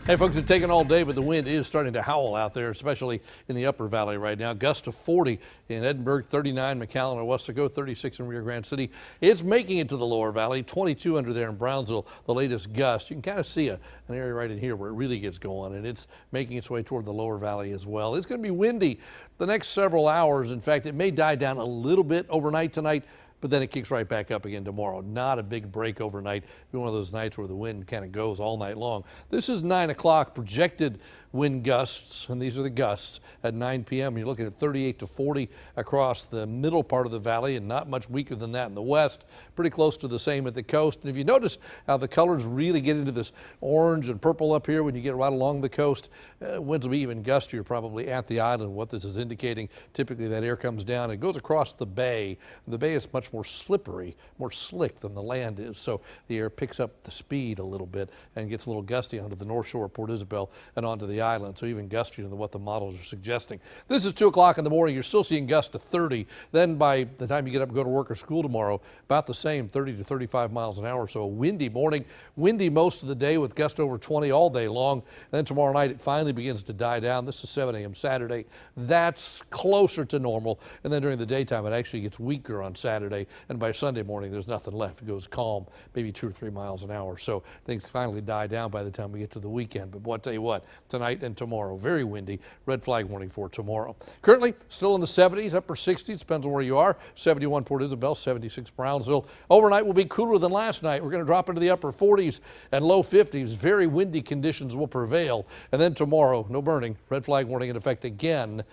Hey folks, it's taken all day, but the wind is starting to howl out there, especially in the upper valley right now. Gusts of 40 in Edinburgh, 39 McAllen and Westaco, 36 in Rio Grande City. It's making it to the lower valley, 22 under there in Brownsville, the latest gust. You can kind of see an area right in here where it really gets going, and it's making its way toward the lower valley as well. It's going to be windy the next several hours. In fact, it may die down a little bit overnight tonight, but then it kicks right back up again tomorrow. Not a big break overnight. It'll be one of those nights where the wind kind of goes all night long. This is 9 o'clock projected wind gusts, and these are the gusts at 9 p.m. You're looking at 38 to 40 across the middle part of the valley, and not much weaker than that in the west. Pretty close to the same at the coast. And if you notice how the colors really get into this orange and purple up here when you get right along the coast, winds will be even gustier probably at the island. What this is indicating, typically that air comes down and goes across the bay. The bay is much more slippery, more slick than the land is, so the air picks up the speed a little bit and gets a little gusty onto the north shore of Port Isabel and onto the island, so even gustier than what the models are suggesting. This is 2 o'clock in the morning. You're still seeing gusts to 30. Then by the time you get up and go to work or school tomorrow, about the same, 30 to 35 miles an hour. So a windy morning, windy most of the day with gusts over 20 all day long. Then tomorrow night it finally begins to die down. This is 7 a.m. Saturday. That's closer to normal. And then during the daytime it actually gets weaker on Saturday. And by Sunday morning there's nothing left. It goes calm, maybe 2 or 3 miles an hour. So things finally die down by the time we get to the weekend. But I'll tell you what, tonight and tomorrow, very windy. Red flag warning for tomorrow. Currently still in the 70s, upper 60s, depends on where you are. 71 Port Isabel, 76 Brownsville. Overnight will be cooler than last night. We're going to drop into the upper 40s and low 50s. Very windy conditions will prevail. And then tomorrow, no burning. Red flag warning in effect again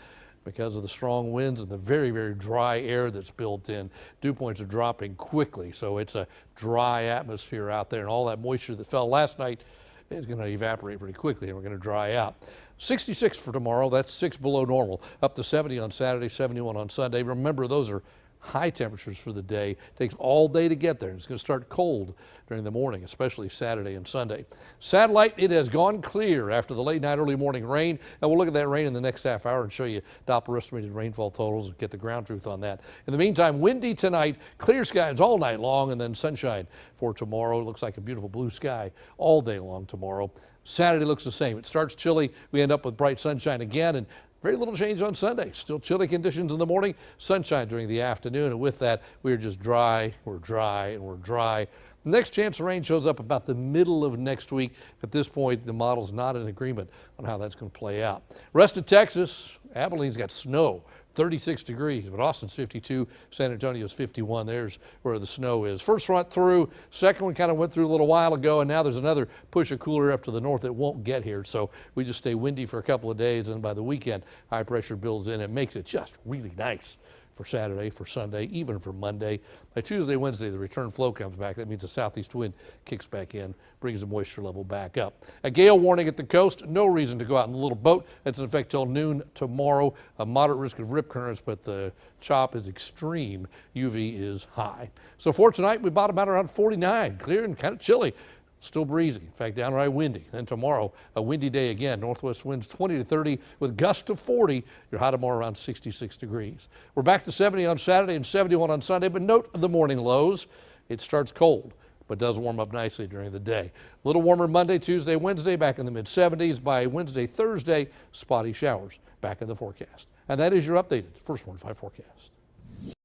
because of the strong winds and the very, very dry air that's built in. Dew points are dropping quickly, so it's a dry atmosphere out there, and all that moisture that fell last night is going to evaporate pretty quickly, and we're going to dry out. 66 for tomorrow. That's 6 below normal. Up to 70 on Saturday, 71 on Sunday. Remember, those are high temperatures for the day. It takes all day to get there, and it's going to start cold during the morning, especially Saturday and Sunday. Satellite, it has gone clear after the late night, early morning rain, and we'll look at that rain in the next half hour and show you Doppler estimated rainfall totals and get the ground truth on that. In the meantime, windy tonight, clear skies all night long, and then sunshine for tomorrow. It looks like a beautiful blue sky all day long tomorrow. Saturday looks the same. It starts chilly. We end up with bright sunshine again, and very little change on Sunday. Still chilly conditions in the morning, sunshine during the afternoon, and with that, we're just dry, we're dry, and we're dry. The next chance of rain shows up about the middle of next week. At this point, the model's not in agreement on how that's going to play out. Rest of Texas, Abilene's got snow. 36 degrees, but Austin's 52, San Antonio's 51. There's where the snow is. First front through, second one kind of went through a little while ago, and now there's another push of cooler up to the north that won't get here. So we just stay windy for a couple of days, and by the weekend, high pressure builds in. It makes it just really nice for Saturday, for Sunday, even for Monday. By Tuesday, Wednesday, the return flow comes back. That means the southeast wind kicks back in, brings the moisture level back up. A gale warning at the coast. No reason to go out in the little boat. That's in effect till noon tomorrow. A moderate risk of rip currents, but the chop is extreme. UV is high. So for tonight, we bottom out around 49. Clear and kind of chilly. Still breezy, in fact, downright windy. Then tomorrow, a windy day again. Northwest winds 20 to 30 with gusts to 40. Your high tomorrow around 66 degrees. We're back to 70 on Saturday and 71 on Sunday, but note the morning lows. It starts cold, but does warm up nicely during the day. A little warmer Monday, Tuesday, Wednesday, back in the mid-70s. By Wednesday, Thursday, spotty showers back in the forecast. And that is your updated First Warn 5 forecast.